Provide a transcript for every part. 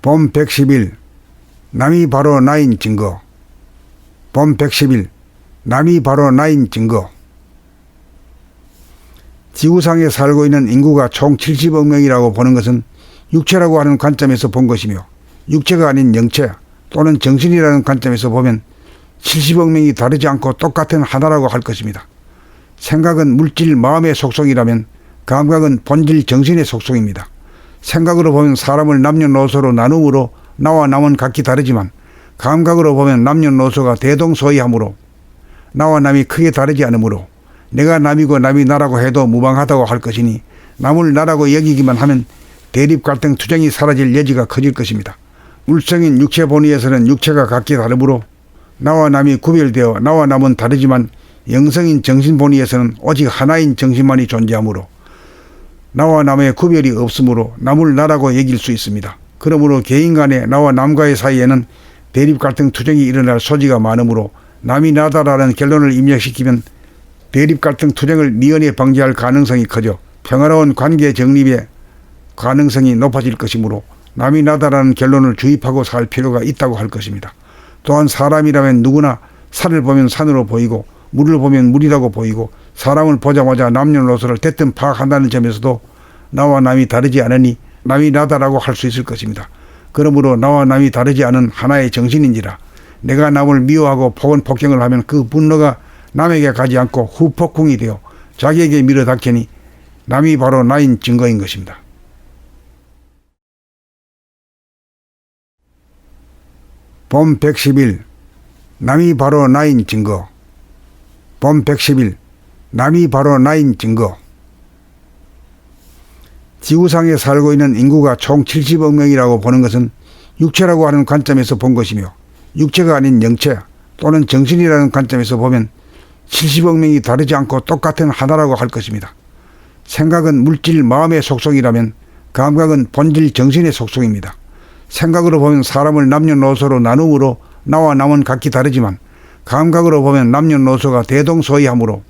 봄 110일 남이 바로 나인 증거. 봄 110일 남이 바로 나인 증거. 지구상에 살고 있는 인구가 총 70억 명이라고 보는 것은 육체라고 하는 관점에서 본 것이며, 육체가 아닌 영체 또는 정신이라는 관점에서 보면 70억 명이 다르지 않고 똑같은 하나라고 할 것입니다. 생각은 물질 마음의 속성이라면 감각은 본질 정신의 속성입니다. 생각으로 보면 사람을 남녀노소로 나눔으로 나와 남은 각기 다르지만, 감각으로 보면 남녀노소가 대동소이하므로 나와 남이 크게 다르지 않으므로 내가 남이고 남이 나라고 해도 무방하다고 할 것이니, 남을 나라고 여기기만 하면 대립 갈등 투쟁이 사라질 여지가 커질 것입니다. 물성인 육체 본위에서는 육체가 각기 다르므로 나와 남이 구별되어 나와 남은 다르지만, 영성인 정신 본위에서는 오직 하나인 정신만이 존재하므로 나와 남의 구별이 없으므로 남을 나라고 여길 수 있습니다. 그러므로 개인 간의 나와 남과의 사이에는 대립 갈등 투쟁이 일어날 소지가 많으므로 남이 나다라는 결론을 입력시키면 대립 갈등 투쟁을 미연에 방지할 가능성이 커져 평화로운 관계 정립의 가능성이 높아질 것이므로 남이 나다라는 결론을 주입하고 살 필요가 있다고 할 것입니다. 또한 사람이라면 누구나 산을 보면 산으로 보이고 물을 보면 물이라고 보이고, 사람을 보자마자 남녀노소를 대뜸 파악한다는 점에서도 나와 남이 다르지 않으니 남이 나다라고 할 수 있을 것입니다. 그러므로 나와 남이 다르지 않은 하나의 정신인지라 내가 남을 미워하고 폭언폭경을 하면 그 분노가 남에게 가지 않고 후폭풍이 되어 자기에게 밀어닥치니 남이 바로 나인 증거인 것입니다. 봄 110일 남이 바로 나인 증거. 봄 110일 남이 바로 나인 증거. 지구상에 살고 있는 인구가 총 70억 명이라고 보는 것은 육체라고 하는 관점에서 본 것이며, 육체가 아닌 영체 또는 정신이라는 관점에서 보면 70억 명이 다르지 않고 똑같은 하나라고 할 것입니다. 생각은 물질 마음의 속성이라면 감각은 본질 정신의 속성입니다. 생각으로 보면 사람을 남녀노소로 나눔으로 나와 남은 각기 다르지만, 감각으로 보면 남녀노소가 대동소이하므로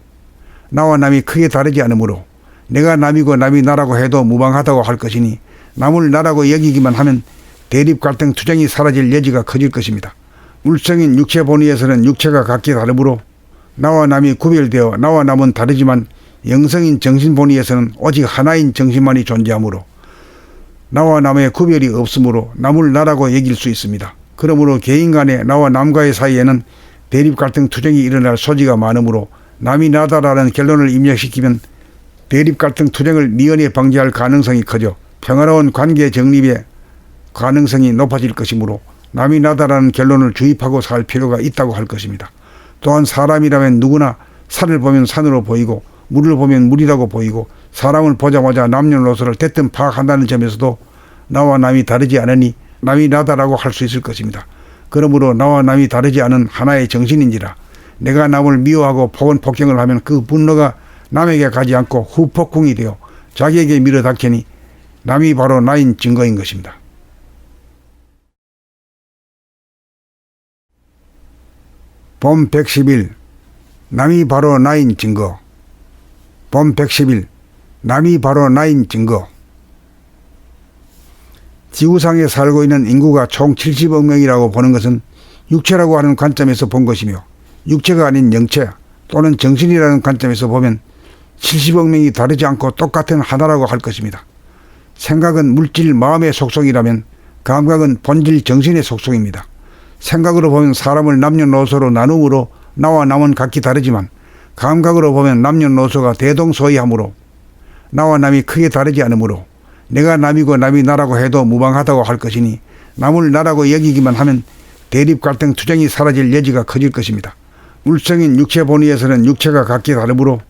나와 남이 크게 다르지 않으므로 내가 남이고 남이 나라고 해도 무방하다고 할 것이니, 남을 나라고 여기기만 하면 대립 갈등 투쟁이 사라질 여지가 커질 것입니다. 물성인 육체 본위에서는 육체가 각기 다르므로 나와 남이 구별되어 나와 남은 다르지만, 영성인 정신 본위에서는 오직 하나인 정신만이 존재하므로 나와 남의 구별이 없으므로 남을 나라고 여길 수 있습니다. 그러므로 개인 간의 나와 남과의 사이에는 대립 갈등 투쟁이 일어날 소지가 많으므로 남이 나다라는 결론을 입력시키면 대립 갈등 투쟁을 미연에 방지할 가능성이 커져 평화로운 관계 정립의 가능성이 높아질 것이므로 남이 나다라는 결론을 주입하고 살 필요가 있다고 할 것입니다. 또한 사람이라면 누구나 산을 보면 산으로 보이고 물을 보면 물이라고 보이고, 사람을 보자마자 남녀노소를 대뜸 파악한다는 점에서도 나와 남이 다르지 않으니 남이 나다라고 할 수 있을 것입니다. 그러므로 나와 남이 다르지 않은 하나의 정신인지라 내가 남을 미워하고 폭언폭경을 하면 그 분노가 남에게 가지 않고 후폭풍이 되어 자기에게 밀어닥치니 남이 바로 나인 증거인 것입니다. 봄 110일 남이 바로 나인 증거. 봄 110일 남이 바로 나인 증거. 지구상에 살고 있는 인구가 총 70억 명이라고 보는 것은 육체라고 하는 관점에서 본 것이며, 육체가 아닌 영체 또는 정신이라는 관점에서 보면 70억 명이 다르지 않고 똑같은 하나라고 할 것입니다. 생각은 물질 마음의 속성이라면 감각은 본질 정신의 속성입니다. 생각으로 보면 사람을 남녀노소로 나눔으로 나와 남은 각기 다르지만, 감각으로 보면 남녀노소가 대동소이하므로 나와 남이 크게 다르지 않으므로 내가 남이고 남이 나라고 해도 무방하다고 할 것이니, 남을 나라고 여기기만 하면 대립 갈등 투쟁이 사라질 여지가 커질 것입니다. 물성인 육체 본위에서는 육체가 각기 다르므로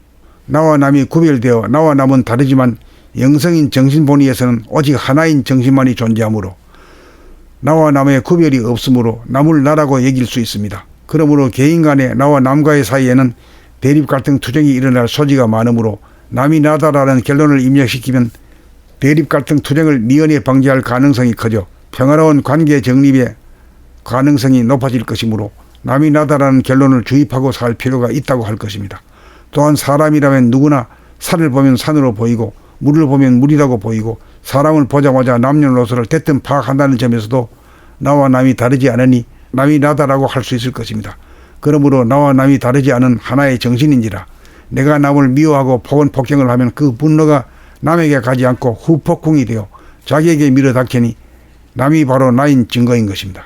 나와 남이 구별되어 나와 남은 다르지만, 영성인 정신 본위에서는 오직 하나인 정신만이 존재하므로 나와 남의 구별이 없으므로 남을 나라고 여길 수 있습니다. 그러므로 개인 간의 나와 남과의 사이에는 대립 갈등 투쟁이 일어날 소지가 많으므로 남이 나다라는 결론을 입력시키면 대립 갈등 투쟁을 미연에 방지할 가능성이 커져 평화로운 관계 정립의 가능성이 높아질 것이므로 남이 나다라는 결론을 주입하고 살 필요가 있다고 할 것입니다. 또한 사람이라면 누구나 산을 보면 산으로 보이고 물을 보면 물이라고 보이고 사람을 보자마자 남녀노소를 대뜸 파악한다는 점에서도 나와 남이 다르지 않으니 남이 나다라고 할 수 있을 것입니다. 그러므로 나와 남이 다르지 않은 하나의 정신인지라 내가 남을 미워하고 폭언폭행을 하면 그 분노가 남에게 가지 않고 후폭풍이 되어 자기에게 밀어닥치니 남이 바로 나인 증거인 것입니다.